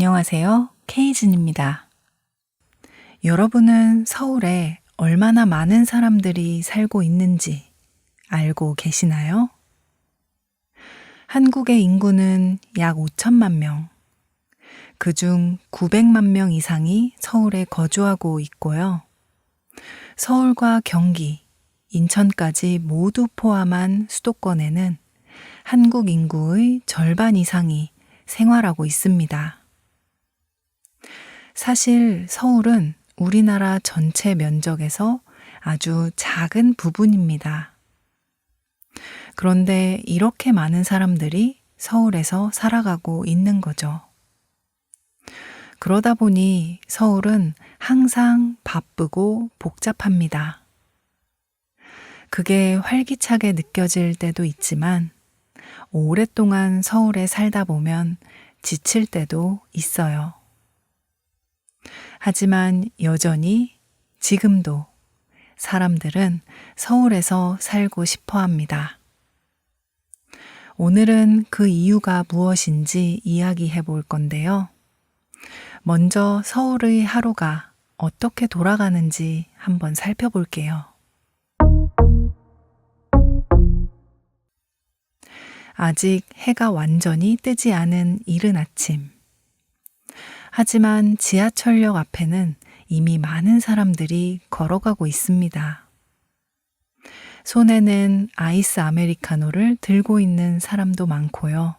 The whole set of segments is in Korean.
안녕하세요. 케이진입니다. 여러분은 서울에 얼마나 많은 사람들이 살고 있는지 알고 계시나요? 한국의 인구는 약 5천만 명, 그중 900만 명 이상이 서울에 거주하고 있고요. 서울과 경기, 인천까지 모두 포함한 수도권에는 한국 인구의 절반 이상이 생활하고 있습니다. 사실 서울은 우리나라 전체 면적에서 아주 작은 부분입니다. 그런데 이렇게 많은 사람들이 서울에서 살아가고 있는 거죠. 그러다 보니 서울은 항상 바쁘고 복잡합니다. 그게 활기차게 느껴질 때도 있지만 오랫동안 서울에 살다 보면 지칠 때도 있어요. 하지만 여전히 지금도 사람들은 서울에서 살고 싶어 합니다. 오늘은 그 이유가 무엇인지 이야기해 볼 건데요. 먼저 서울의 하루가 어떻게 돌아가는지 한번 살펴볼게요. 아직 해가 완전히 뜨지 않은 이른 아침. 하지만 지하철역 앞에는 이미 많은 사람들이 걸어가고 있습니다. 손에는 아이스 아메리카노를 들고 있는 사람도 많고요.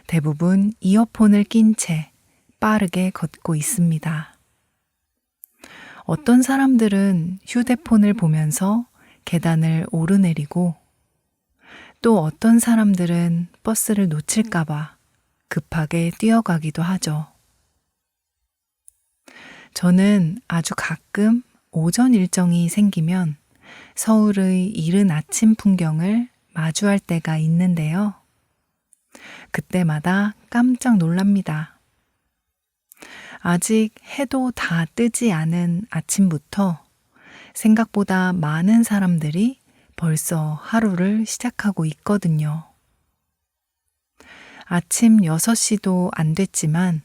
대부분 이어폰을 낀 채 빠르게 걷고 있습니다. 어떤 사람들은 휴대폰을 보면서 계단을 오르내리고 또 어떤 사람들은 버스를 놓칠까봐 급하게 뛰어가기도 하죠. 저는 아주 가끔 오전 일정이 생기면 서울의 이른 아침 풍경을 마주할 때가 있는데요. 그때마다 깜짝 놀랍니다. 아직 해도 다 뜨지 않은 아침부터 생각보다 많은 사람들이 벌써 하루를 시작하고 있거든요. 아침 6시도 안 됐지만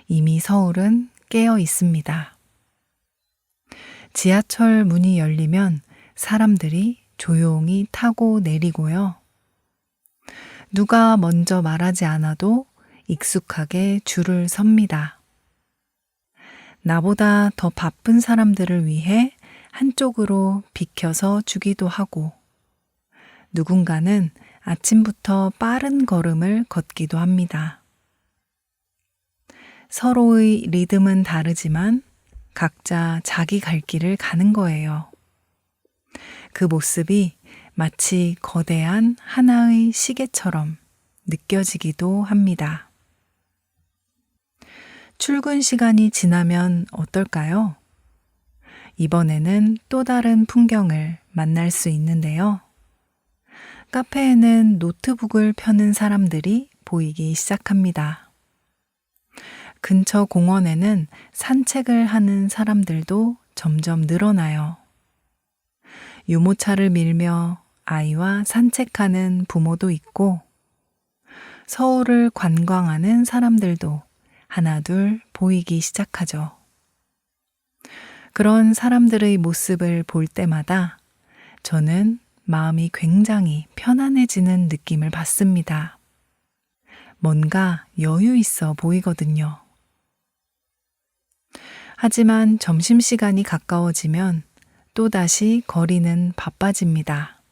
이미 서울은 깨어 있습니다. 지하철 문이 열리면 사람들이 조용히 타고 내리고요. 누가 먼저 말하지 않아도 익숙하게 줄을 섭니다. 나보다 더 바쁜 사람들을 위해 한쪽으로 비켜서 주기도 하고 누군가는 아침부터 빠른 걸음을 걷기도 합니다. 서로의 리듬은 다르지만 각자 자기 갈 길을 가는 거예요. 그 모습이 마치 거대한 하나의 시계처럼 느껴지기도 합니다. 출근 시간이 지나면 어떨까요? 이번에는 또 다른 풍경을 만날 수 있는데요. 카페에는 노트북을 펴는 사람들이 보이기 시작합니다. 근처 공원에는 산책을 하는 사람들도 점점 늘어나요. 유모차를 밀며 아이와 산책하는 부모도 있고 서울을 관광하는 사람들도 하나둘 보이기 시작하죠. 그런 사람들의 모습을 볼 때마다 저는 마음이 굉장히 편안해지는 느낌을 받습니다. 뭔가 여유 있어 보이거든요. 하지만 점심시간이 가까워지면 또다시 거리는 바빠집니다.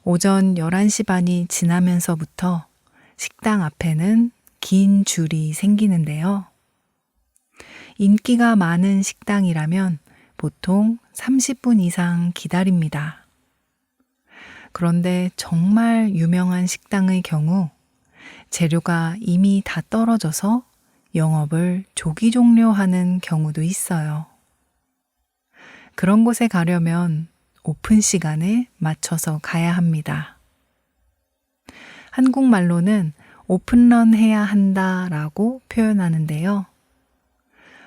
오전 11시 반이 지나면서부터 식당 앞에는 긴 줄이 생기는데요. 인기가 많은 식당이라면 보통 30분 이상 기다립니다. 그런데 정말 유명한 식당의 경우 재료가 이미 다 떨어져서 영업을 조기 종료하는 경우도 있어요. 그런 곳에 가려면 오픈 시간에 맞춰서 가야 합니다. 한국말로는 오픈런 해야 한다라고 표현하는데요.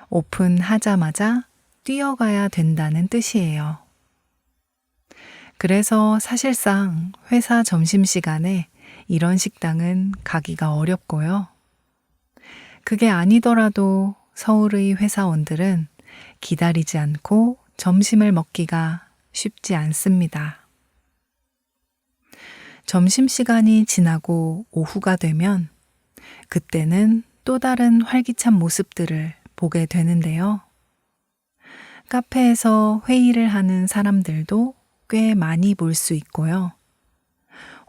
오픈하자마자 뛰어가야 된다는 뜻이에요. 그래서 사실상 회사 점심시간에 이런 식당은 가기가 어렵고요. 그게 아니더라도 서울의 회사원들은 기다리지 않고 점심을 먹기가 쉽지 않습니다. 점심시간이 지나고 오후가 되면 그때는 또 다른 활기찬 모습들을 보게 되는데요. 카페에서 회의를 하는 사람들도 꽤 많이 볼 수 있고요.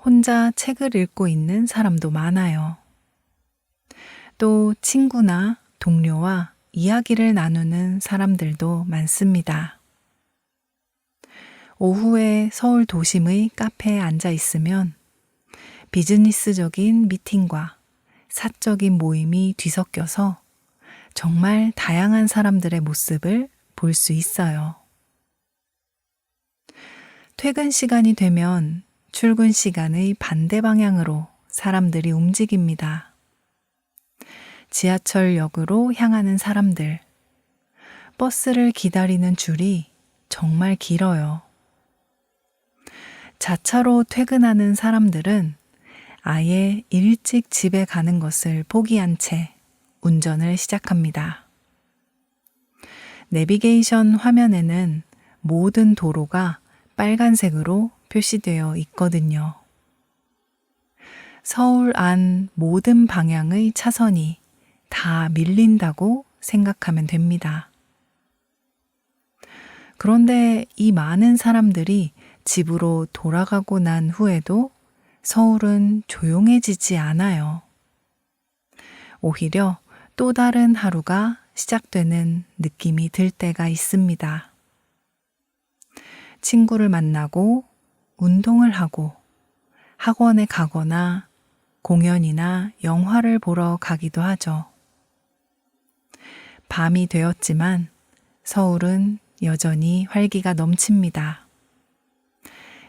혼자 책을 읽고 있는 사람도 많아요. 또 친구나 동료와 이야기를 나누는 사람들도 많습니다. 오후에 서울 도심의 카페에 앉아 있으면 비즈니스적인 미팅과 사적인 모임이 뒤섞여서 정말 다양한 사람들의 모습을 볼 수 있어요. 퇴근 시간이 되면 출근 시간의 반대 방향으로 사람들이 움직입니다. 지하철역으로 향하는 사람들, 버스를 기다리는 줄이 정말 길어요. 자차로 퇴근하는 사람들은 아예 일찍 집에 가는 것을 포기한 채 운전을 시작합니다. 내비게이션 화면에는 모든 도로가 빨간색으로 표시되어 있거든요. 서울 안 모든 방향의 차선이 다 밀린다고 생각하면 됩니다. 그런데 이 많은 사람들이 집으로 돌아가고 난 후에도 서울은 조용해지지 않아요. 오히려 또 다른 하루가 시작되는 느낌이 들 때가 있습니다. 친구를 만나고 운동을 하고 학원에 가거나 공연이나 영화를 보러 가기도 하죠. 밤이 되었지만 서울은 여전히 활기가 넘칩니다.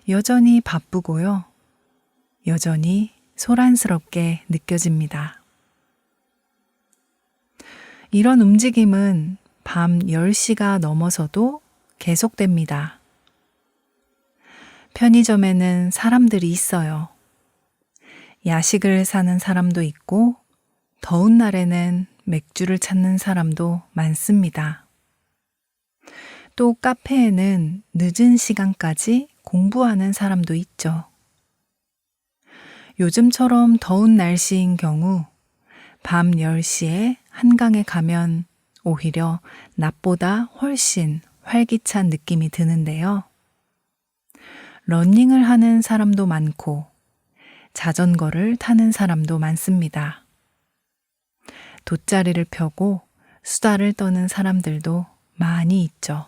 여전히 바쁘고요. 여전히 소란스럽게 느껴집니다. 이런 움직임은 밤 10시가 넘어서도 계속됩니다. 편의점에는 사람들이 있어요. 야식을 사는 사람도 있고 더운 날에는 맥주를 찾는 사람도 많습니다. 또 카페에는 늦은 시간까지 공부하는 사람도 있죠. 요즘처럼 더운 날씨인 경우 밤 10시에 한강에 가면 오히려 낮보다 훨씬 활기찬 느낌이 드는데요. 러닝을 하는 사람도 많고 자전거를 타는 사람도 많습니다. 돗자리를 펴고 수다를 떠는 사람들도 많이 있죠.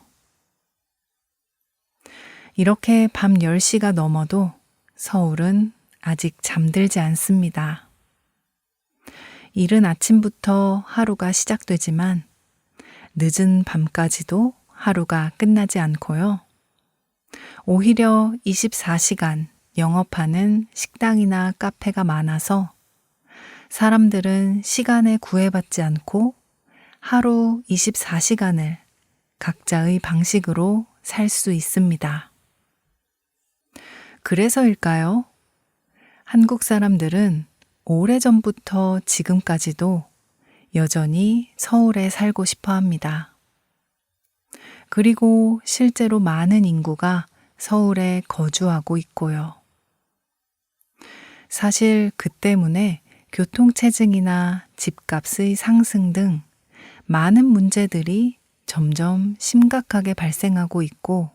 이렇게 밤 10시가 넘어도 서울은 아직 잠들지 않습니다. 이른 아침부터 하루가 시작되지만 늦은 밤까지도 하루가 끝나지 않고요. 오히려 24시간 영업하는 식당이나 카페가 많아서 사람들은 시간에 구애받지 않고 하루 24시간을 각자의 방식으로 살 수 있습니다. 그래서일까요? 한국 사람들은 오래전부터 지금까지도 여전히 서울에 살고 싶어 합니다. 그리고 실제로 많은 인구가 서울에 거주하고 있고요. 사실 그 때문에 교통체증이나 집값의 상승 등 많은 문제들이 점점 심각하게 발생하고 있고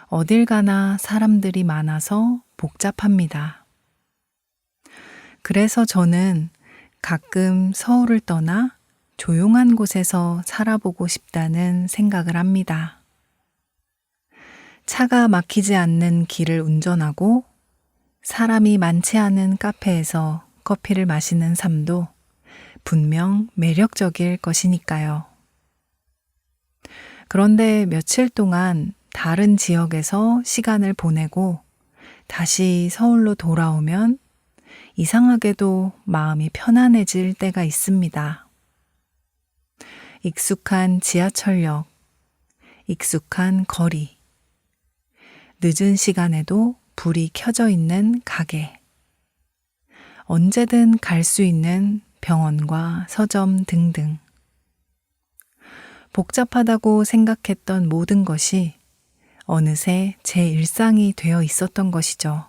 어딜 가나 사람들이 많아서 복잡합니다. 그래서 저는 가끔 서울을 떠나 조용한 곳에서 살아보고 싶다는 생각을 합니다. 차가 막히지 않는 길을 운전하고 사람이 많지 않은 카페에서 커피를 마시는 삶도 분명 매력적일 것이니까요. 그런데 며칠 동안 다른 지역에서 시간을 보내고 다시 서울로 돌아오면 이상하게도 마음이 편안해질 때가 있습니다. 익숙한 지하철역, 익숙한 거리, 늦은 시간에도 불이 켜져 있는 가게, 언제든 갈 수 있는 병원과 서점 등등. 복잡하다고 생각했던 모든 것이 어느새 제 일상이 되어 있었던 것이죠.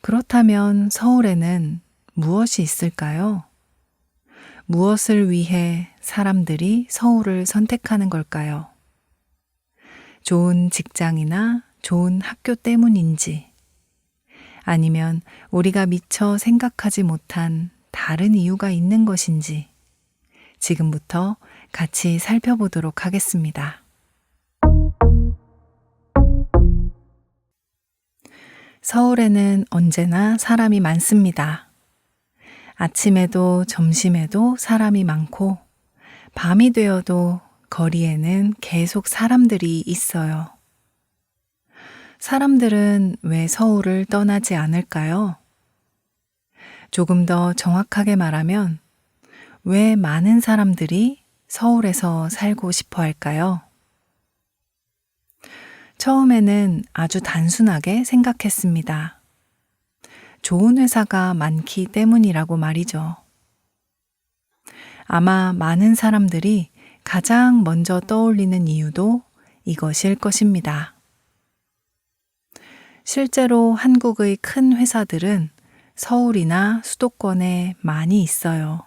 그렇다면 서울에는 무엇이 있을까요? 무엇을 위해 사람들이 서울을 선택하는 걸까요? 좋은 직장이나 좋은 학교 때문인지, 아니면 우리가 미처 생각하지 못한 다른 이유가 있는 것인지, 지금부터 같이 살펴보도록 하겠습니다. 서울에는 언제나 사람이 많습니다. 아침에도 점심에도 사람이 많고, 밤이 되어도 거리에는 계속 사람들이 있어요. 사람들은 왜 서울을 떠나지 않을까요? 조금 더 정확하게 말하면, 왜 많은 사람들이 서울에서 살고 싶어 할까요? 처음에는 아주 단순하게 생각했습니다. 좋은 회사가 많기 때문이라고 말이죠. 아마 많은 사람들이 가장 먼저 떠올리는 이유도 이것일 것입니다. 실제로 한국의 큰 회사들은 서울이나 수도권에 많이 있어요.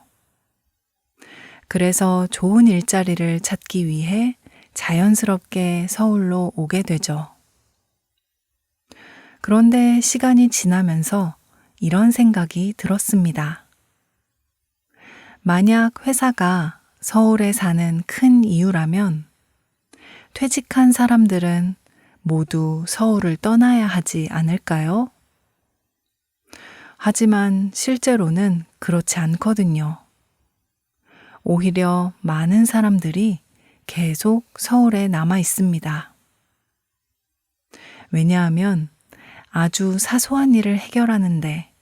그래서 좋은 일자리를 찾기 위해 자연스럽게 서울로 오게 되죠. 그런데 시간이 지나면서 이런 생각이 들었습니다. 만약 회사가 서울에 사는 큰 이유라면 퇴직한 사람들은 모두 서울을 떠나야 하지 않을까요? 하지만 실제로는 그렇지 않거든요. 오히려 많은 사람들이 계속 서울에 남아 있습니다. 왜냐하면 아주 사소한 일을 해결하는데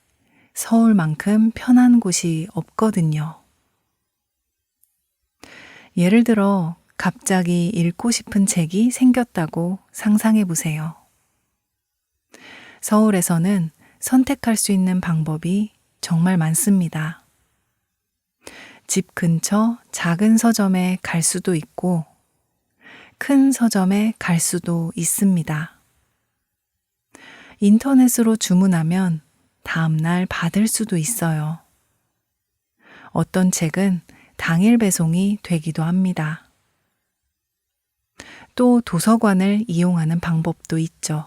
서울만큼 편한 곳이 없거든요. 예를 들어 갑자기 읽고 싶은 책이 생겼다고 상상해 보세요. 서울에서는 선택할 수 있는 방법이 정말 많습니다. 집 근처 작은 서점에 갈 수도 있고, 큰 서점에 갈 수도 있습니다. 인터넷으로 주문하면 다음날 받을 수도 있어요. 어떤 책은 당일 배송이 되기도 합니다. 또 도서관을 이용하는 방법도 있죠.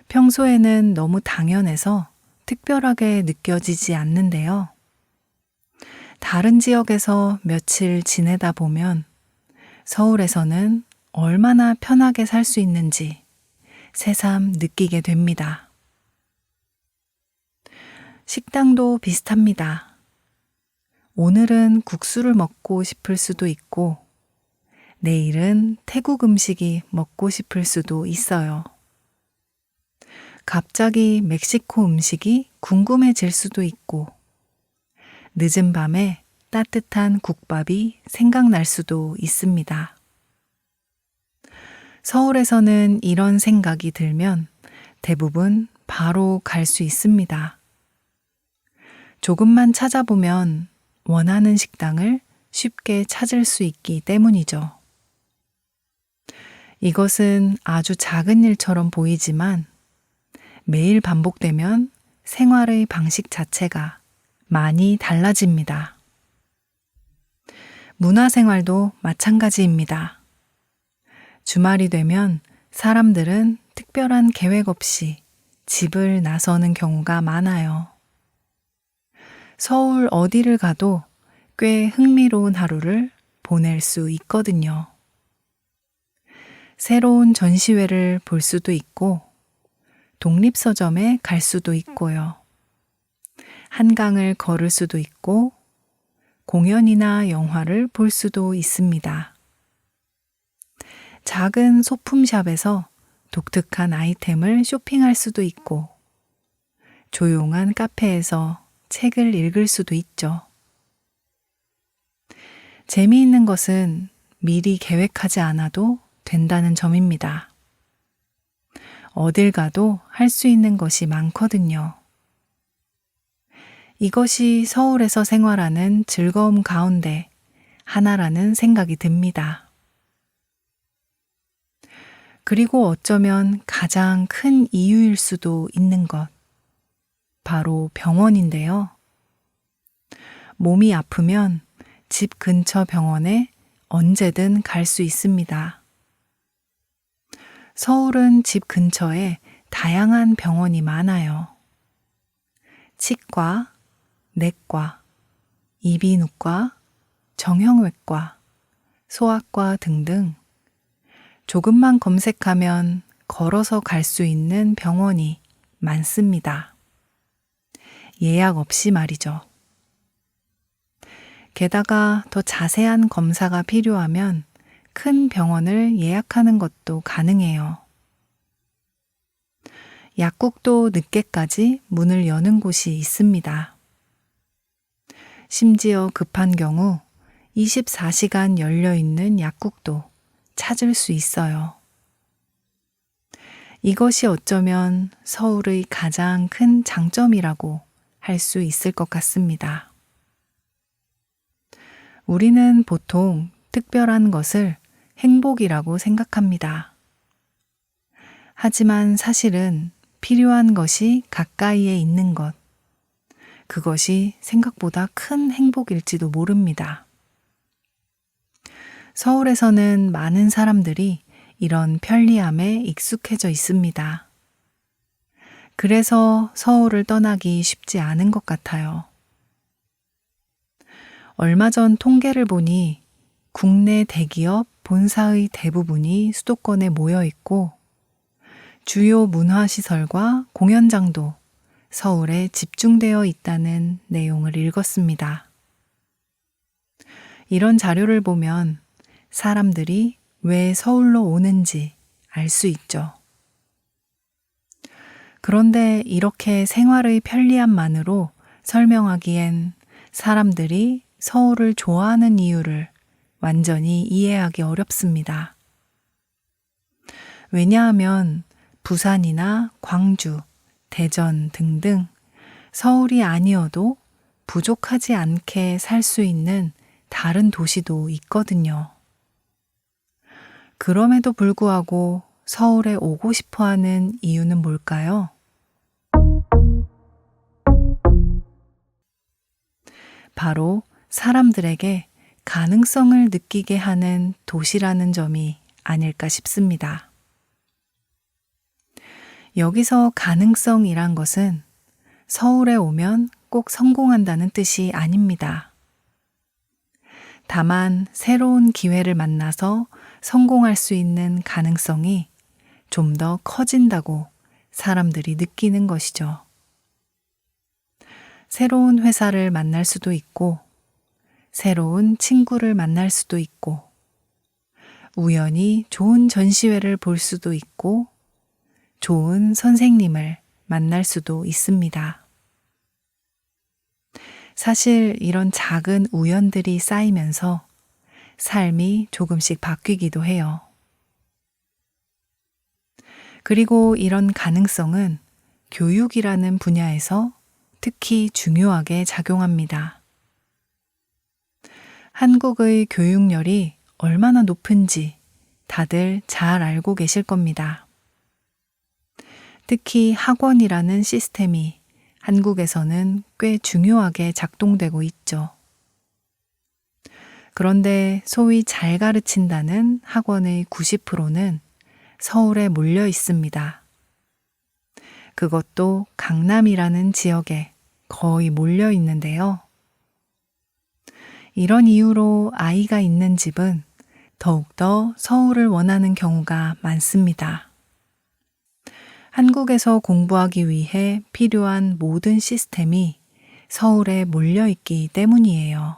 평소에는 너무 당연해서 특별하게 느껴지지 않는데요. 다른 지역에서 며칠 지내다 보면 서울에서는 얼마나 편하게 살 수 있는지 새삼 느끼게 됩니다. 식당도 비슷합니다. 오늘은 국수를 먹고 싶을 수도 있고, 내일은 태국 음식이 먹고 싶을 수도 있어요. 갑자기 멕시코 음식이 궁금해질 수도 있고, 늦은 밤에 따뜻한 국밥이 생각날 수도 있습니다. 서울에서는 이런 생각이 들면 대부분 바로 갈 수 있습니다. 조금만 찾아보면 원하는 식당을 쉽게 찾을 수 있기 때문이죠. 이것은 아주 작은 일처럼 보이지만 매일 반복되면 생활의 방식 자체가 많이 달라집니다. 문화생활도 마찬가지입니다. 주말이 되면 사람들은 특별한 계획 없이 집을 나서는 경우가 많아요. 서울 어디를 가도 꽤 흥미로운 하루를 보낼 수 있거든요. 새로운 전시회를 볼 수도 있고, 독립서점에 갈 수도 있고요. 한강을 걸을 수도 있고, 공연이나 영화를 볼 수도 있습니다. 작은 소품샵에서 독특한 아이템을 쇼핑할 수도 있고, 조용한 카페에서 책을 읽을 수도 있죠. 재미있는 것은 미리 계획하지 않아도 된다는 점입니다. 어딜 가도 할 수 있는 것이 많거든요. 이것이 서울에서 생활하는 즐거움 가운데 하나라는 생각이 듭니다. 그리고 어쩌면 가장 큰 이유일 수도 있는 것, 바로 병원인데요. 몸이 아프면 집 근처 병원에 언제든 갈 수 있습니다. 서울은 집 근처에 다양한 병원이 많아요. 치과, 내과, 이비인후과, 정형외과, 소아과 등등 조금만 검색하면 걸어서 갈 수 있는 병원이 많습니다. 예약 없이 말이죠. 게다가 더 자세한 검사가 필요하면 큰 병원을 예약하는 것도 가능해요. 약국도 늦게까지 문을 여는 곳이 있습니다. 심지어 급한 경우 24시간 열려 있는 약국도 찾을 수 있어요. 이것이 어쩌면 서울의 가장 큰 장점이라고 할 수 있을 것 같습니다. 우리는 보통 특별한 것을 행복이라고 생각합니다. 하지만 사실은 필요한 것이 가까이에 있는 것, 그것이 생각보다 큰 행복일지도 모릅니다. 서울에서는 많은 사람들이 이런 편리함에 익숙해져 있습니다. 그래서 서울을 떠나기 쉽지 않은 것 같아요. 얼마 전 통계를 보니 국내 대기업 본사의 대부분이 수도권에 모여 있고 주요 문화시설과 공연장도 서울에 집중되어 있다는 내용을 읽었습니다. 이런 자료를 보면 사람들이 왜 서울로 오는지 알 수 있죠. 그런데 이렇게 생활의 편리함만으로 설명하기엔 사람들이 서울을 좋아하는 이유를 완전히 이해하기 어렵습니다. 왜냐하면 부산이나 광주, 대전 등등 서울이 아니어도 부족하지 않게 살 수 있는 다른 도시도 있거든요. 그럼에도 불구하고 서울에 오고 싶어 하는 이유는 뭘까요? 바로 사람들에게 가능성을 느끼게 하는 도시라는 점이 아닐까 싶습니다. 여기서 가능성이란 것은 서울에 오면 꼭 성공한다는 뜻이 아닙니다. 다만 새로운 기회를 만나서 성공할 수 있는 가능성이 좀 더 커진다고 사람들이 느끼는 것이죠. 새로운 회사를 만날 수도 있고, 새로운 친구를 만날 수도 있고, 우연히 좋은 전시회를 볼 수도 있고, 좋은 선생님을 만날 수도 있습니다. 사실 이런 작은 우연들이 쌓이면서 삶이 조금씩 바뀌기도 해요. 그리고 이런 가능성은 교육이라는 분야에서 특히 중요하게 작용합니다. 한국의 교육열이 얼마나 높은지 다들 잘 알고 계실 겁니다. 특히 학원이라는 시스템이 한국에서는 꽤 중요하게 작동되고 있죠. 그런데 소위 잘 가르친다는 학원의 90%는 서울에 몰려 있습니다. 그것도 강남이라는 지역에 거의 몰려 있는데요. 이런 이유로 아이가 있는 집은 더욱더 서울을 원하는 경우가 많습니다. 한국에서 공부하기 위해 필요한 모든 시스템이 서울에 몰려 있기 때문이에요.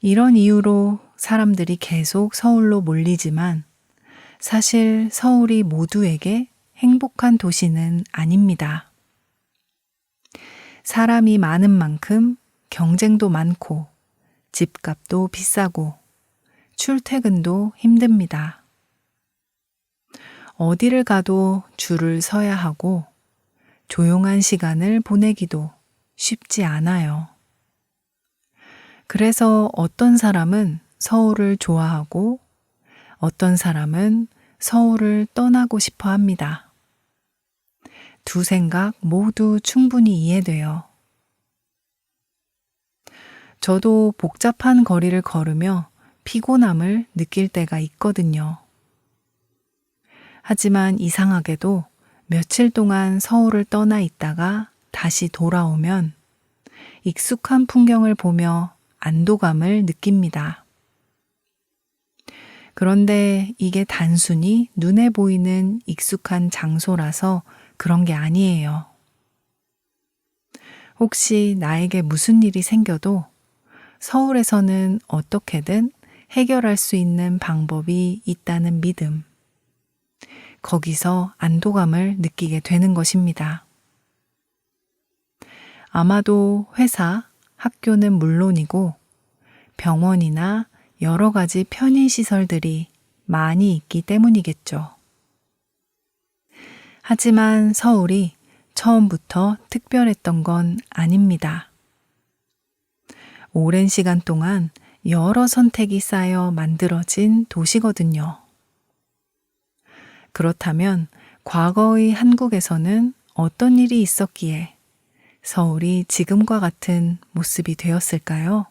이런 이유로 사람들이 계속 서울로 몰리지만 사실 서울이 모두에게 행복한 도시는 아닙니다. 사람이 많은 만큼 경쟁도 많고 집값도 비싸고 출퇴근도 힘듭니다. 어디를 가도 줄을 서야 하고 조용한 시간을 보내기도 쉽지 않아요. 그래서 어떤 사람은 서울을 좋아하고 어떤 사람은 서울을 떠나고 싶어 합니다. 두 생각 모두 충분히 이해돼요. 저도 복잡한 거리를 걸으며 피곤함을 느낄 때가 있거든요. 하지만 이상하게도 며칠 동안 서울을 떠나 있다가 다시 돌아오면 익숙한 풍경을 보며 안도감을 느낍니다. 그런데 이게 단순히 눈에 보이는 익숙한 장소라서 그런 게 아니에요. 혹시 나에게 무슨 일이 생겨도 서울에서는 어떻게든 해결할 수 있는 방법이 있다는 믿음. 거기서 안도감을 느끼게 되는 것입니다. 아마도 회사, 학교는 물론이고 병원이나 여러 가지 편의시설들이 많이 있기 때문이겠죠. 하지만 서울이 처음부터 특별했던 건 아닙니다. 오랜 시간 동안 여러 선택이 쌓여 만들어진 도시거든요. 그렇다면 과거의 한국에서는 어떤 일이 있었기에 서울이 지금과 같은 모습이 되었을까요?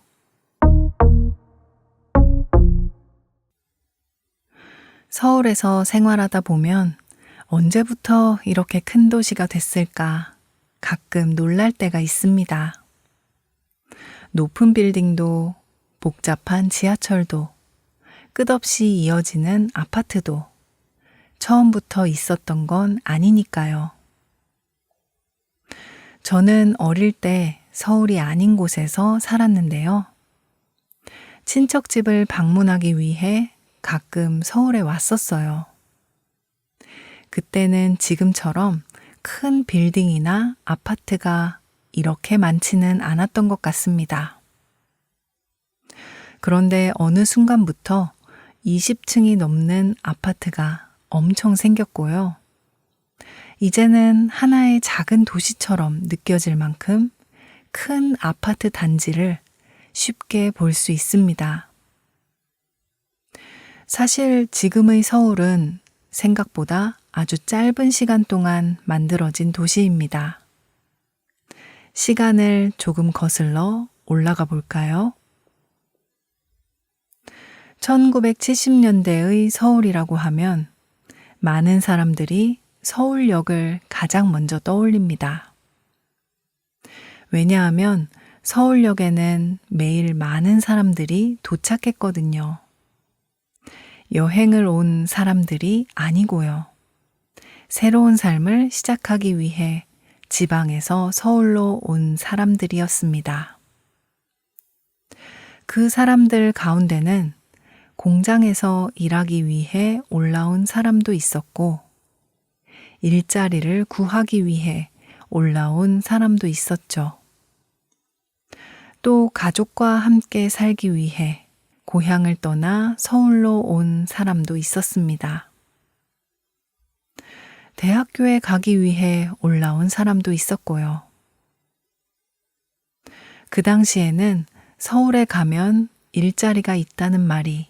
서울에서 생활하다 보면 언제부터 이렇게 큰 도시가 됐을까 가끔 놀랄 때가 있습니다. 높은 빌딩도, 복잡한 지하철도, 끝없이 이어지는 아파트도 처음부터 있었던 건 아니니까요. 저는 어릴 때 서울이 아닌 곳에서 살았는데요. 친척집을 방문하기 위해 가끔 서울에 왔었어요. 그때는 지금처럼 큰 빌딩이나 아파트가 이렇게 많지는 않았던 것 같습니다. 그런데 어느 순간부터 20층이 넘는 아파트가 엄청 생겼고요. 이제는 하나의 작은 도시처럼 느껴질 만큼 큰 아파트 단지를 쉽게 볼 수 있습니다. 사실 지금의 서울은 생각보다 아주 짧은 시간 동안 만들어진 도시입니다. 시간을 조금 거슬러 올라가 볼까요? 1970년대의 서울이라고 하면 많은 사람들이 서울역을 가장 먼저 떠올립니다. 왜냐하면 서울역에는 매일 많은 사람들이 도착했거든요. 여행을 온 사람들이 아니고요. 새로운 삶을 시작하기 위해 지방에서 서울로 온 사람들이었습니다. 그 사람들 가운데는 공장에서 일하기 위해 올라온 사람도 있었고, 일자리를 구하기 위해 올라온 사람도 있었죠. 또 가족과 함께 살기 위해 고향을 떠나 서울로 온 사람도 있었습니다. 대학교에 가기 위해 올라온 사람도 있었고요. 그 당시에는 서울에 가면 일자리가 있다는 말이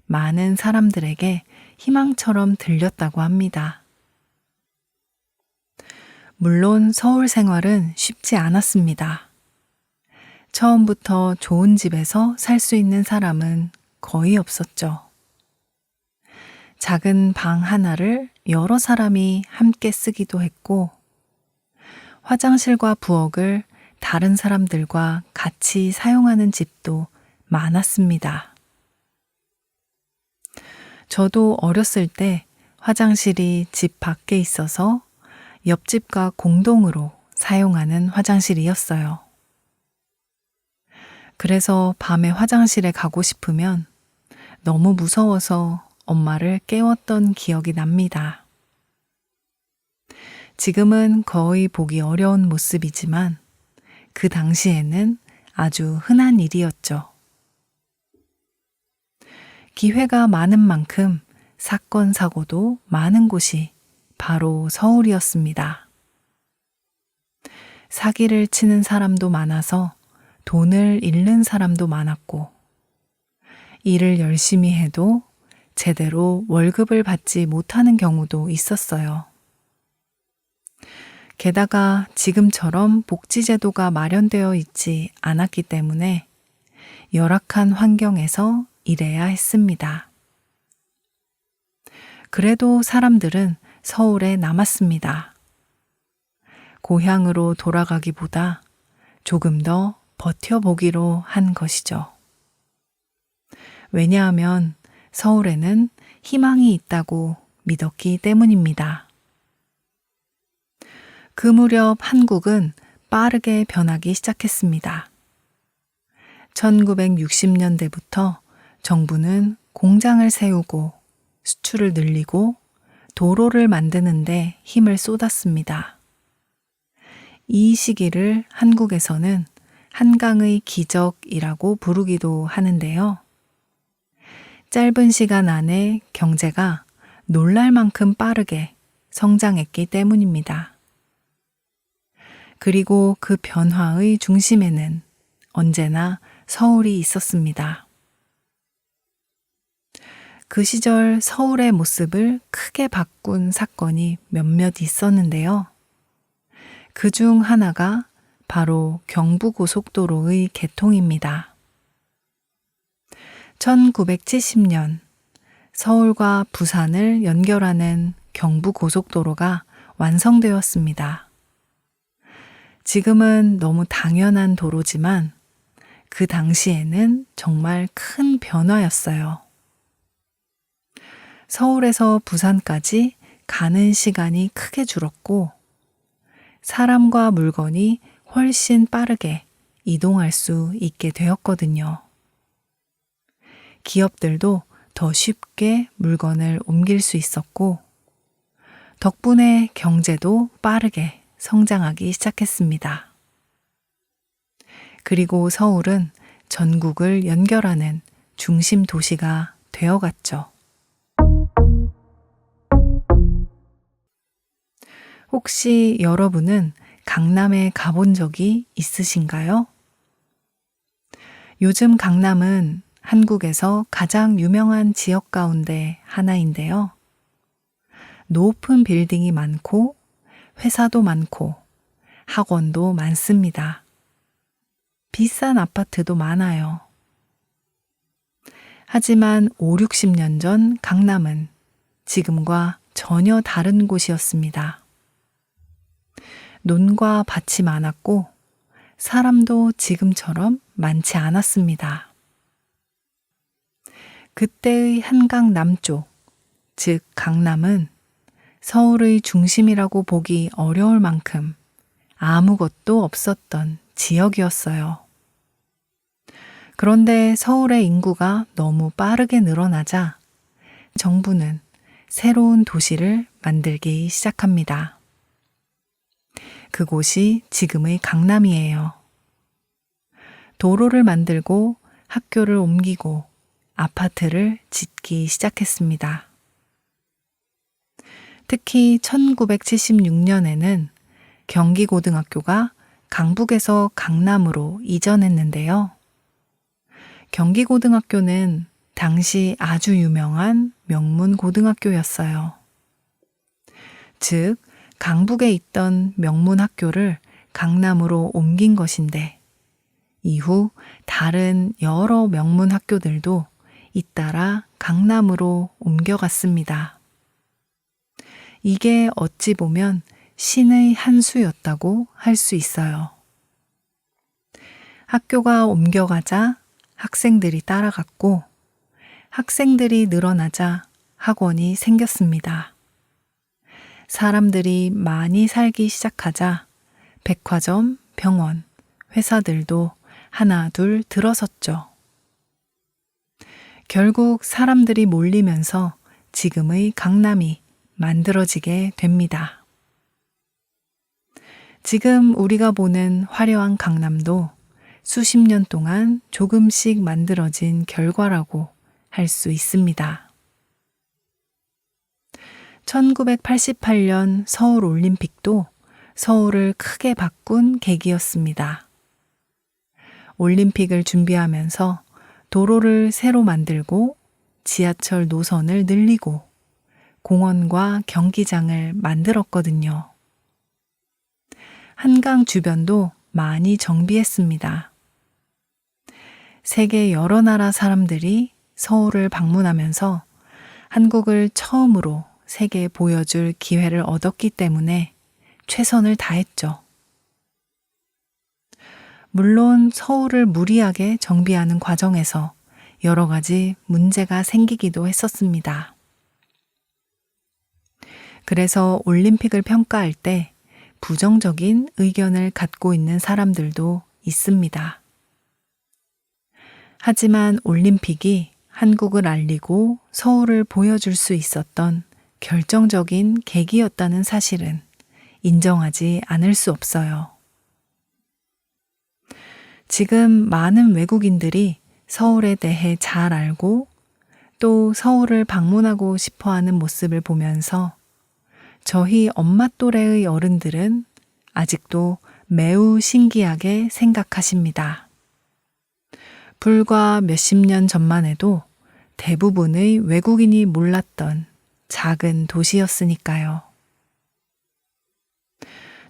많은 사람들에게 희망처럼 들렸다고 합니다. 물론 서울 생활은 쉽지 않았습니다. 처음부터 좋은 집에서 살 수 있는 사람은 거의 없었죠. 작은 방 하나를 여러 사람이 함께 쓰기도 했고, 화장실과 부엌을 다른 사람들과 같이 사용하는 집도 많았습니다. 저도 어렸을 때 화장실이 집 밖에 있어서 옆집과 공동으로 사용하는 화장실이었어요. 그래서 밤에 화장실에 가고 싶으면 너무 무서워서 엄마를 깨웠던 기억이 납니다. 지금은 거의 보기 어려운 모습이지만 그 당시에는 아주 흔한 일이었죠. 기회가 많은 만큼 사건, 사고도 많은 곳이 바로 서울이었습니다. 사기를 치는 사람도 많아서 돈을 잃는 사람도 많았고, 일을 열심히 해도 제대로 월급을 받지 못하는 경우도 있었어요. 게다가 지금처럼 복지제도가 마련되어 있지 않았기 때문에 열악한 환경에서 일해야 했습니다. 그래도 사람들은 서울에 남았습니다. 고향으로 돌아가기보다 조금 더 버텨보기로 한 것이죠. 왜냐하면 서울에는 희망이 있다고 믿었기 때문입니다. 그 무렵 한국은 빠르게 변하기 시작했습니다. 1960년대부터 정부는 공장을 세우고 수출을 늘리고 도로를 만드는데 힘을 쏟았습니다. 이 시기를 한국에서는 한강의 기적이라고 부르기도 하는데요. 짧은 시간 안에 경제가 놀랄 만큼 빠르게 성장했기 때문입니다. 그리고 그 변화의 중심에는 언제나 서울이 있었습니다. 그 시절 서울의 모습을 크게 바꾼 사건이 몇몇 있었는데요. 그 중 하나가 바로 경부고속도로의 개통입니다. 1970년 서울과 부산을 연결하는 경부고속도로가 완성되었습니다. 지금은 너무 당연한 도로지만 그 당시에는 정말 큰 변화였어요. 서울에서 부산까지 가는 시간이 크게 줄었고 사람과 물건이 훨씬 빠르게 이동할 수 있게 되었거든요. 기업들도 더 쉽게 물건을 옮길 수 있었고 덕분에 경제도 빠르게 성장하기 시작했습니다. 그리고 서울은 전국을 연결하는 중심 도시가 되어갔죠. 혹시 여러분은 강남에 가본 적이 있으신가요? 요즘 강남은 한국에서 가장 유명한 지역 가운데 하나인데요. 높은 빌딩이 많고 회사도 많고 학원도 많습니다. 비싼 아파트도 많아요. 하지만 5, 60년 전 강남은 지금과 전혀 다른 곳이었습니다. 논과 밭이 많았고 사람도 지금처럼 많지 않았습니다. 그때의 한강 남쪽, 즉 강남은 서울의 중심이라고 보기 어려울 만큼 아무것도 없었던 지역이었어요. 그런데 서울의 인구가 너무 빠르게 늘어나자 정부는 새로운 도시를 만들기 시작합니다. 그곳이 지금의 강남이에요. 도로를 만들고 학교를 옮기고 아파트를 짓기 시작했습니다. 특히 1976년에는 경기고등학교가 강북에서 강남으로 이전했는데요. 경기고등학교는 당시 아주 유명한 명문 고등학교였어요. 즉, 강북에 있던 명문 학교를 강남으로 옮긴 것인데, 이후 다른 여러 명문 학교들도 잇따라 강남으로 옮겨갔습니다. 이게 어찌 보면 신의 한 수였다고 할 수 있어요. 학교가 옮겨가자 학생들이 따라갔고, 학생들이 늘어나자 학원이 생겼습니다. 사람들이 많이 살기 시작하자 백화점, 병원, 회사들도 하나 둘 들어섰죠. 결국 사람들이 몰리면서 지금의 강남이 만들어지게 됩니다. 지금 우리가 보는 화려한 강남도 수십 년 동안 조금씩 만들어진 결과라고 할 수 있습니다. 1988년 서울 올림픽도 서울을 크게 바꾼 계기였습니다. 올림픽을 준비하면서 도로를 새로 만들고 지하철 노선을 늘리고 공원과 경기장을 만들었거든요. 한강 주변도 많이 정비했습니다. 세계 여러 나라 사람들이 서울을 방문하면서 한국을 처음으로 세계에 보여줄 기회를 얻었기 때문에 최선을 다했죠. 물론 서울을 무리하게 정비하는 과정에서 여러 가지 문제가 생기기도 했었습니다. 그래서 올림픽을 평가할 때 부정적인 의견을 갖고 있는 사람들도 있습니다. 하지만 올림픽이 한국을 알리고 서울을 보여줄 수 있었던 결정적인 계기였다는 사실은 인정하지 않을 수 없어요. 지금 많은 외국인들이 서울에 대해 잘 알고 또 서울을 방문하고 싶어 하는 모습을 보면서 저희 엄마 또래의 어른들은 아직도 매우 신기하게 생각하십니다. 불과 몇십 년 전만 해도 대부분의 외국인이 몰랐던 작은 도시였으니까요.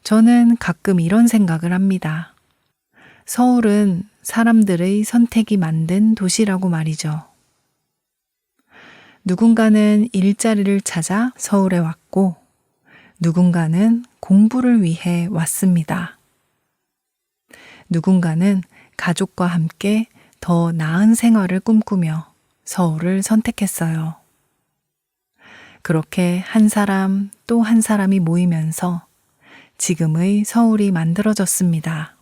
저는 가끔 이런 생각을 합니다. 서울은 사람들의 선택이 만든 도시라고 말이죠. 누군가는 일자리를 찾아 서울에 왔고, 누군가는 공부를 위해 왔습니다. 누군가는 가족과 함께 더 나은 생활을 꿈꾸며 서울을 선택했어요. 그렇게 한 사람 또 한 사람이 모이면서 지금의 서울이 만들어졌습니다.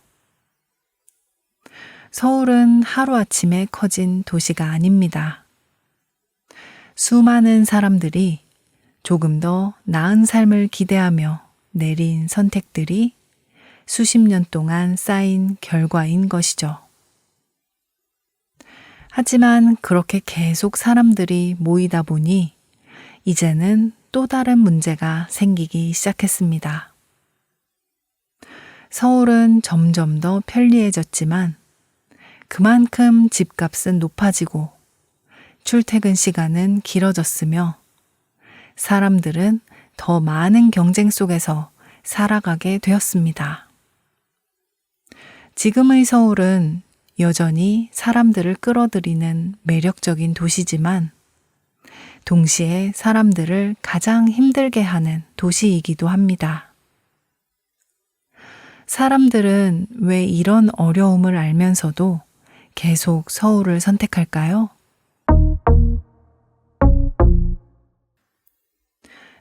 서울은 하루아침에 커진 도시가 아닙니다. 수많은 사람들이 조금 더 나은 삶을 기대하며 내린 선택들이 수십 년 동안 쌓인 결과인 것이죠. 하지만 그렇게 계속 사람들이 모이다 보니 이제는 또 다른 문제가 생기기 시작했습니다. 서울은 점점 더 편리해졌지만 그만큼 집값은 높아지고 출퇴근 시간은 길어졌으며 사람들은 더 많은 경쟁 속에서 살아가게 되었습니다. 지금의 서울은 여전히 사람들을 끌어들이는 매력적인 도시지만 동시에 사람들을 가장 힘들게 하는 도시이기도 합니다. 사람들은 왜 이런 어려움을 알면서도 계속 서울을 선택할까요?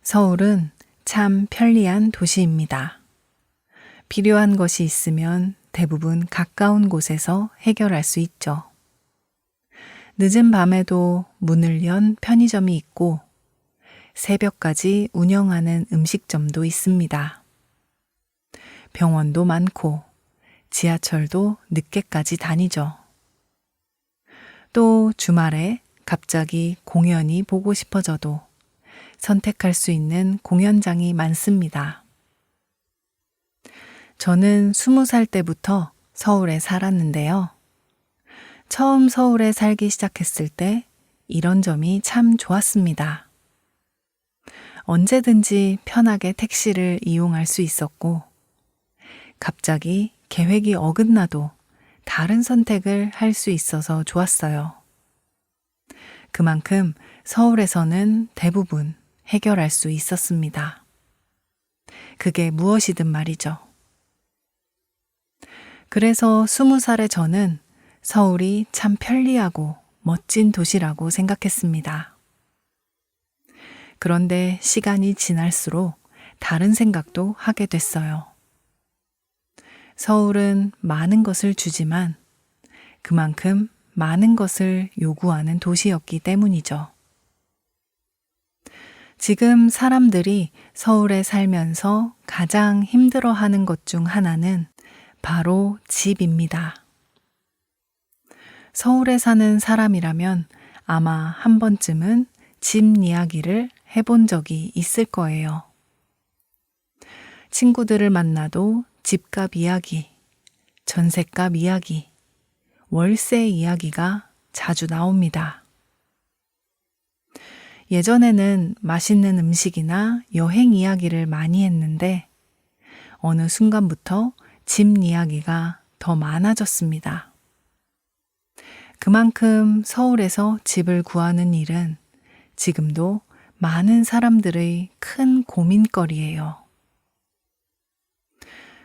서울은 참 편리한 도시입니다. 필요한 것이 있으면 대부분 가까운 곳에서 해결할 수 있죠. 늦은 밤에도 문을 연 편의점이 있고 새벽까지 운영하는 음식점도 있습니다. 병원도 많고 지하철도 늦게까지 다니죠. 또 주말에 갑자기 공연이 보고 싶어져도 선택할 수 있는 공연장이 많습니다. 저는 20살 때부터 서울에 살았는데요. 처음 서울에 살기 시작했을 때 이런 점이 참 좋았습니다. 언제든지 편하게 택시를 이용할 수 있었고, 갑자기 계획이 어긋나도 다른 선택을 할 수 있어서 좋았어요. 그만큼 서울에서는 대부분 해결할 수 있었습니다. 그게 무엇이든 말이죠. 그래서 20살의 저는 서울이 참 편리하고 멋진 도시라고 생각했습니다. 그런데 시간이 지날수록 다른 생각도 하게 됐어요. 서울은 많은 것을 주지만 그만큼 많은 것을 요구하는 도시였기 때문이죠. 지금 사람들이 서울에 살면서 가장 힘들어하는 것 중 하나는 바로 집입니다. 서울에 사는 사람이라면 아마 한 번쯤은 집 이야기를 해본 적이 있을 거예요. 친구들을 만나도 집값 이야기, 전셋값 이야기, 월세 이야기가 자주 나옵니다. 예전에는 맛있는 음식이나 여행 이야기를 많이 했는데 어느 순간부터 집 이야기가 더 많아졌습니다. 그만큼 서울에서 집을 구하는 일은 지금도 많은 사람들의 큰 고민거리예요.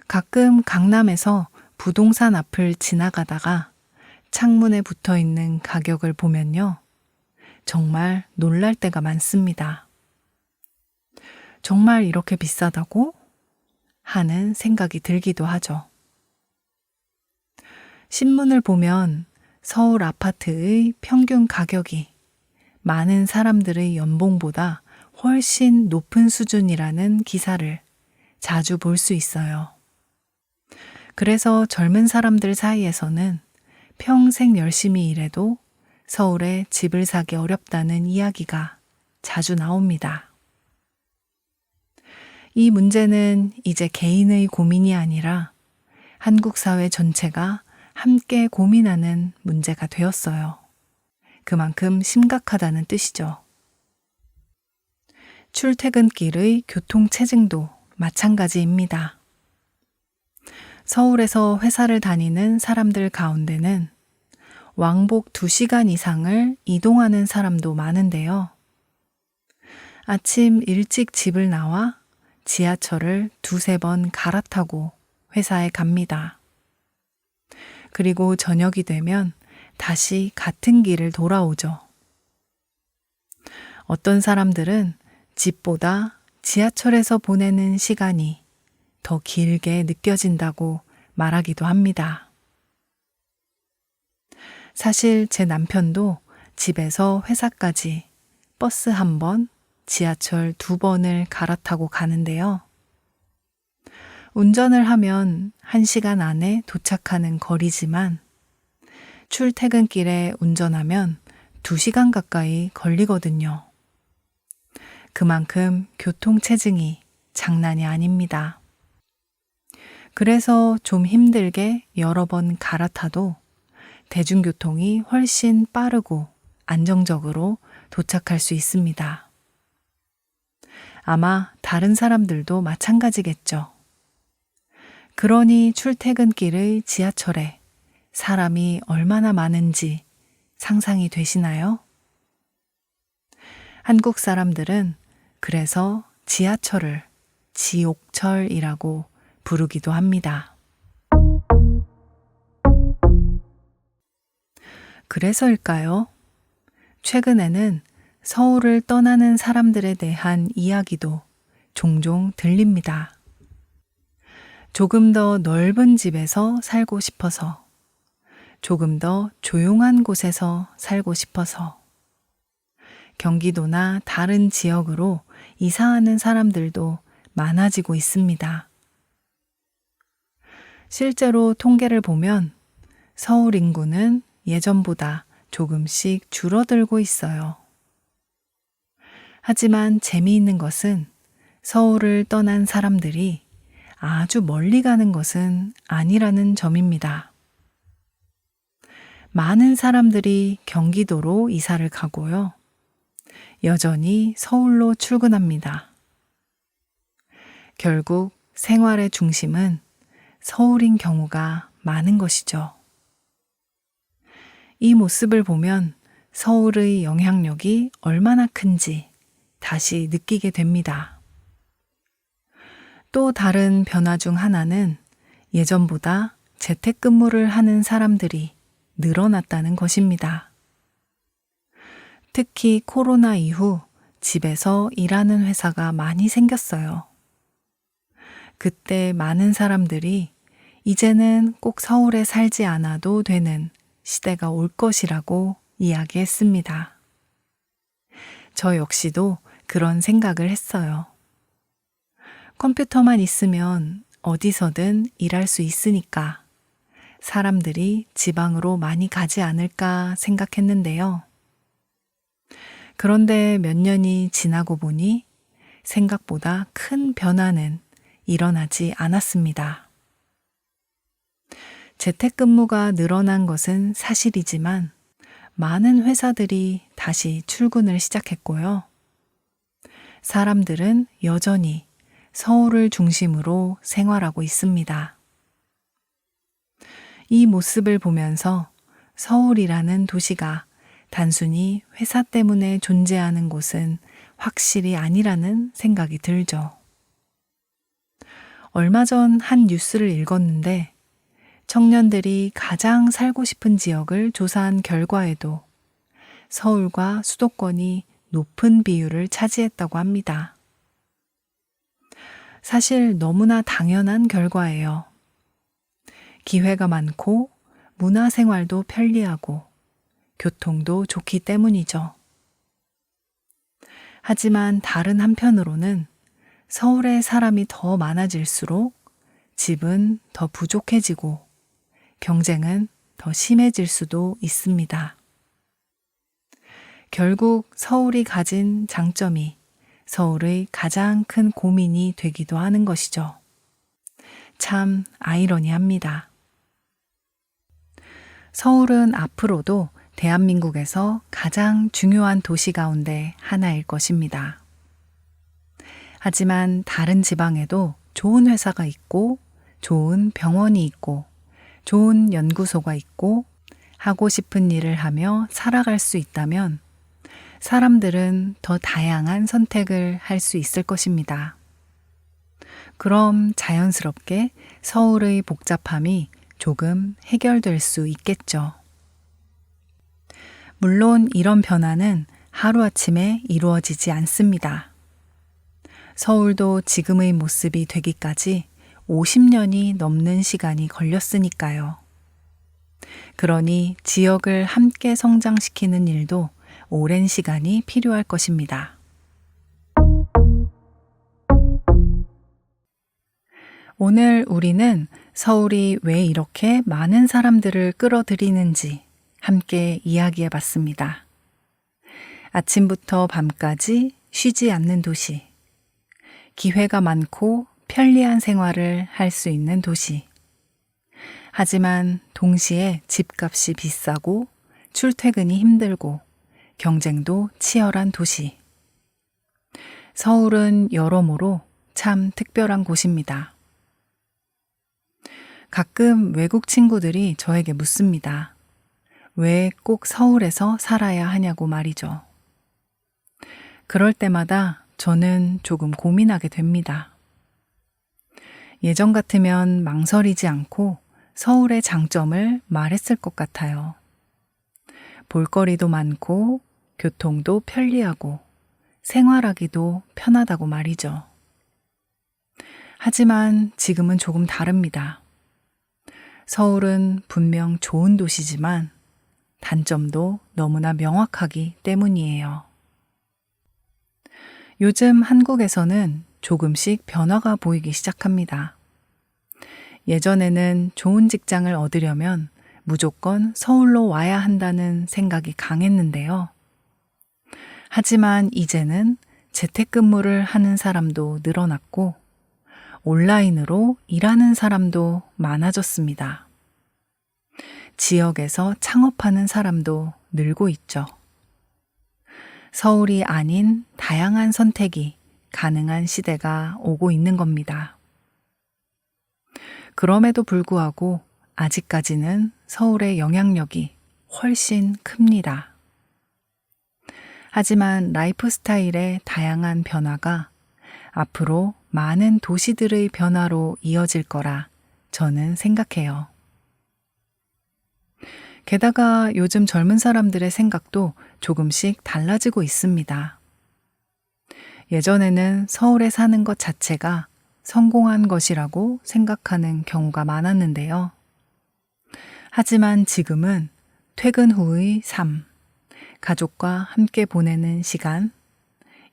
가끔 강남에서 부동산 앞을 지나가다가 창문에 붙어 있는 가격을 보면요. 정말 놀랄 때가 많습니다. 정말 이렇게 비싸다고? 하는 생각이 들기도 하죠. 신문을 보면 서울 아파트의 평균 가격이 많은 사람들의 연봉보다 훨씬 높은 수준이라는 기사를 자주 볼 수 있어요. 그래서 젊은 사람들 사이에서는 평생 열심히 일해도 서울에 집을 사기 어렵다는 이야기가 자주 나옵니다. 이 문제는 이제 개인의 고민이 아니라 한국 사회 전체가 함께 고민하는 문제가 되었어요. 그만큼 심각하다는 뜻이죠. 출퇴근길의 교통체증도 마찬가지입니다. 서울에서 회사를 다니는 사람들 가운데는 왕복 2시간 이상을 이동하는 사람도 많은데요. 아침 일찍 집을 나와 지하철을 2-3번 갈아타고 회사에 갑니다. 그리고 저녁이 되면 다시 같은 길을 돌아오죠. 어떤 사람들은 집보다 지하철에서 보내는 시간이 더 길게 느껴진다고 말하기도 합니다. 사실 제 남편도 집에서 회사까지 버스 1번, 지하철 2번을 갈아타고 가는데요. 운전을 하면 1시간 안에 도착하는 거리지만 출퇴근길에 운전하면 2시간 가까이 걸리거든요. 그만큼 교통체증이 장난이 아닙니다. 그래서 좀 힘들게 여러 번 갈아타도 대중교통이 훨씬 빠르고 안정적으로 도착할 수 있습니다. 아마 다른 사람들도 마찬가지겠죠. 그러니 출퇴근길의 지하철에 사람이 얼마나 많은지 상상이 되시나요? 한국 사람들은 그래서 지하철을 지옥철이라고 부르기도 합니다. 그래서일까요? 최근에는 서울을 떠나는 사람들에 대한 이야기도 종종 들립니다. 조금 더 넓은 집에서 살고 싶어서, 조금 더 조용한 곳에서 살고 싶어서, 경기도나 다른 지역으로 이사하는 사람들도 많아지고 있습니다. 실제로 통계를 보면 서울 인구는 예전보다 조금씩 줄어들고 있어요. 하지만 재미있는 것은 서울을 떠난 사람들이 아주 멀리 가는 것은 아니라는 점입니다. 많은 사람들이 경기도로 이사를 가고요. 여전히 서울로 출근합니다. 결국 생활의 중심은 서울인 경우가 많은 것이죠. 이 모습을 보면 서울의 영향력이 얼마나 큰지 다시 느끼게 됩니다. 또 다른 변화 중 하나는 예전보다 재택근무를 하는 사람들이 늘어났다는 것입니다. 특히 코로나 이후 집에서 일하는 회사가 많이 생겼어요. 그때 많은 사람들이 이제는 꼭 서울에 살지 않아도 되는 시대가 올 것이라고 이야기했습니다. 저 역시도 그런 생각을 했어요. 컴퓨터만 있으면 어디서든 일할 수 있으니까 사람들이 지방으로 많이 가지 않을까 생각했는데요. 그런데 몇 년이 지나고 보니 생각보다 큰 변화는 일어나지 않았습니다. 재택근무가 늘어난 것은 사실이지만 많은 회사들이 다시 출근을 시작했고요. 사람들은 여전히 서울을 중심으로 생활하고 있습니다. 이 모습을 보면서 서울이라는 도시가 단순히 회사 때문에 존재하는 곳은 확실히 아니라는 생각이 들죠. 얼마 전 한 뉴스를 읽었는데 청년들이 가장 살고 싶은 지역을 조사한 결과에도 서울과 수도권이 높은 비율을 차지했다고 합니다. 사실 너무나 당연한 결과예요. 기회가 많고 문화생활도 편리하고 교통도 좋기 때문이죠. 하지만 다른 한편으로는 서울에 사람이 더 많아질수록 집은 더 부족해지고 경쟁은 더 심해질 수도 있습니다. 결국 서울이 가진 장점이 서울의 가장 큰 고민이 되기도 하는 것이죠. 참 아이러니합니다. 서울은 앞으로도 대한민국에서 가장 중요한 도시 가운데 하나일 것입니다. 하지만 다른 지방에도 좋은 회사가 있고, 좋은 병원이 있고, 좋은 연구소가 있고, 하고 싶은 일을 하며 살아갈 수 있다면 사람들은 더 다양한 선택을 할 수 있을 것입니다. 그럼 자연스럽게 서울의 복잡함이 조금 해결될 수 있겠죠. 물론 이런 변화는 하루아침에 이루어지지 않습니다. 서울도 지금의 모습이 되기까지 50년이 넘는 시간이 걸렸으니까요. 그러니 지역을 함께 성장시키는 일도 오랜 시간이 필요할 것입니다. 오늘 우리는 서울이 왜 이렇게 많은 사람들을 끌어들이는지 함께 이야기해 봤습니다. 아침부터 밤까지 쉬지 않는 도시, 기회가 많고 편리한 생활을 할 수 있는 도시. 하지만 동시에 집값이 비싸고 출퇴근이 힘들고 경쟁도 치열한 도시. 서울은 여러모로 참 특별한 곳입니다. 가끔 외국 친구들이 저에게 묻습니다. 왜 꼭 서울에서 살아야 하냐고 말이죠. 그럴 때마다 저는 조금 고민하게 됩니다. 예전 같으면 망설이지 않고 서울의 장점을 말했을 것 같아요. 볼거리도 많고 교통도 편리하고 생활하기도 편하다고 말이죠. 하지만 지금은 조금 다릅니다. 서울은 분명 좋은 도시지만 단점도 너무나 명확하기 때문이에요. 요즘 한국에서는 조금씩 변화가 보이기 시작합니다. 예전에는 좋은 직장을 얻으려면 무조건 서울로 와야 한다는 생각이 강했는데요. 하지만 이제는 재택근무를 하는 사람도 늘어났고 온라인으로 일하는 사람도 많아졌습니다. 지역에서 창업하는 사람도 늘고 있죠. 서울이 아닌 다양한 선택이 가능한 시대가 오고 있는 겁니다. 그럼에도 불구하고 아직까지는 서울의 영향력이 훨씬 큽니다. 하지만 라이프 스타일의 다양한 변화가 앞으로 많은 도시들의 변화로 이어질 거라 저는 생각해요. 게다가 요즘 젊은 사람들의 생각도 조금씩 달라지고 있습니다. 예전에는 서울에 사는 것 자체가 성공한 것이라고 생각하는 경우가 많았는데요. 하지만 지금은 퇴근 후의 삶, 가족과 함께 보내는 시간,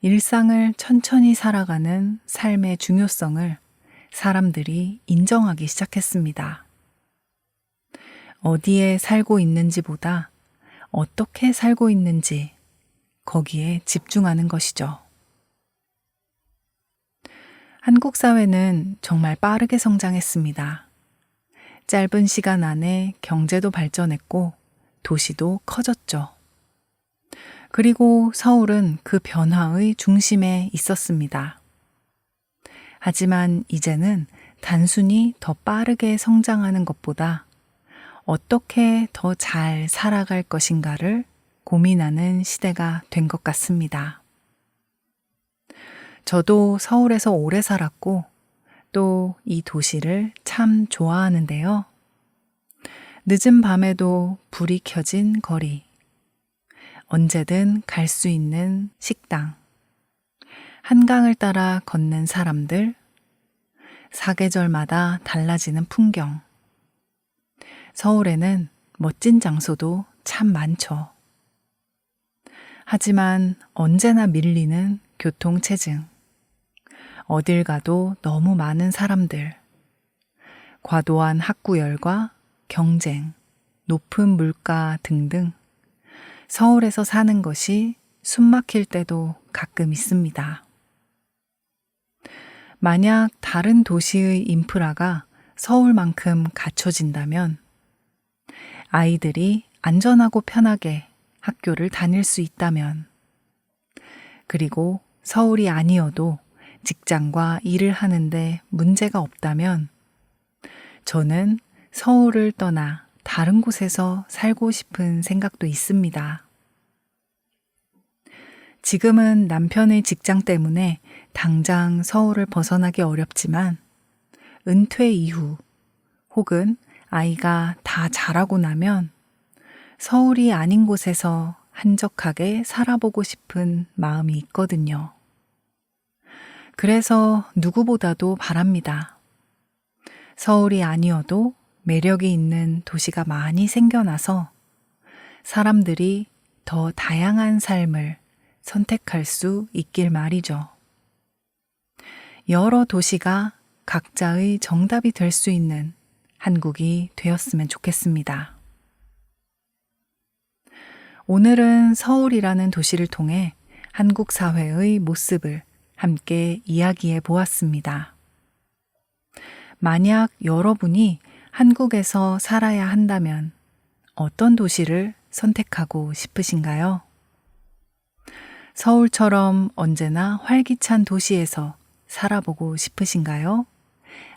일상을 천천히 살아가는 삶의 중요성을 사람들이 인정하기 시작했습니다. 어디에 살고 있는지보다 어떻게 살고 있는지 거기에 집중하는 것이죠. 한국 사회는 정말 빠르게 성장했습니다. 짧은 시간 안에 경제도 발전했고 도시도 커졌죠. 그리고 서울은 그 변화의 중심에 있었습니다. 하지만 이제는 단순히 더 빠르게 성장하는 것보다 어떻게 더 잘 살아갈 것인가를 고민하는 시대가 된 것 같습니다. 저도 서울에서 오래 살았고 또 이 도시를 참 좋아하는데요. 늦은 밤에도 불이 켜진 거리, 언제든 갈 수 있는 식당, 한강을 따라 걷는 사람들, 사계절마다 달라지는 풍경. 서울에는 멋진 장소도 참 많죠. 하지만 언제나 밀리는 교통체증, 어딜 가도 너무 많은 사람들, 과도한 학구열과 경쟁, 높은 물가 등등 서울에서 사는 것이 숨막힐 때도 가끔 있습니다. 만약 다른 도시의 인프라가 서울만큼 갖춰진다면 아이들이 안전하고 편하게 학교를 다닐 수 있다면, 그리고 서울이 아니어도 직장과 일을 하는데 문제가 없다면 저는 서울을 떠나 다른 곳에서 살고 싶은 생각도 있습니다. 지금은 남편의 직장 때문에 당장 서울을 벗어나기 어렵지만 은퇴 이후 혹은 아이가 다 자라고 나면 서울이 아닌 곳에서 한적하게 살아보고 싶은 마음이 있거든요. 그래서 누구보다도 바랍니다. 서울이 아니어도 매력이 있는 도시가 많이 생겨나서 사람들이 더 다양한 삶을 선택할 수 있길 말이죠. 여러 도시가 각자의 정답이 될 수 있는 한국이 되었으면 좋겠습니다. 오늘은 서울이라는 도시를 통해 한국 사회의 모습을 함께 이야기해 보았습니다. 만약 여러분이 한국에서 살아야 한다면 어떤 도시를 선택하고 싶으신가요? 서울처럼 언제나 활기찬 도시에서 살아보고 싶으신가요?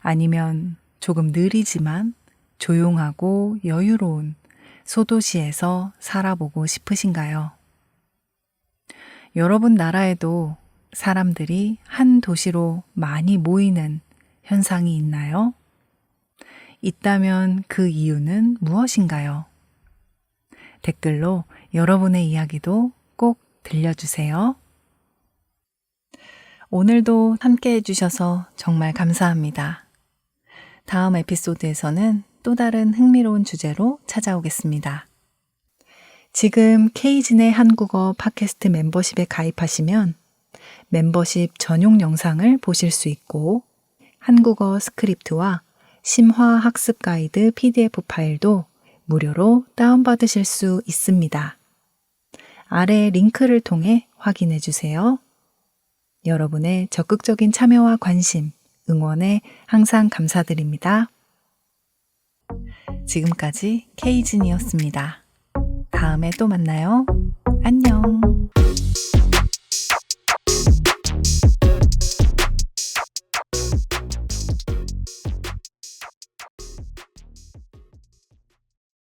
아니면 조금 느리지만 조용하고 여유로운 소도시에서 살아보고 싶으신가요? 여러분 나라에도 사람들이 한 도시로 많이 모이는 현상이 있나요? 있다면 그 이유는 무엇인가요? 댓글로 여러분의 이야기도 꼭 들려주세요. 오늘도 함께 해주셔서 정말 감사합니다. 다음 에피소드에서는 또 다른 흥미로운 주제로 찾아오겠습니다. 지금 케이진의 한국어 팟캐스트 멤버십에 가입하시면 멤버십 전용 영상을 보실 수 있고 한국어 스크립트와 심화 학습 가이드 PDF 파일도 무료로 다운받으실 수 있습니다. 아래 링크를 통해 확인해 주세요. 여러분의 적극적인 참여와 관심, 응원에 항상 감사드립니다. 지금까지 케이진이었습니다. 다음에 또 만나요. 안녕.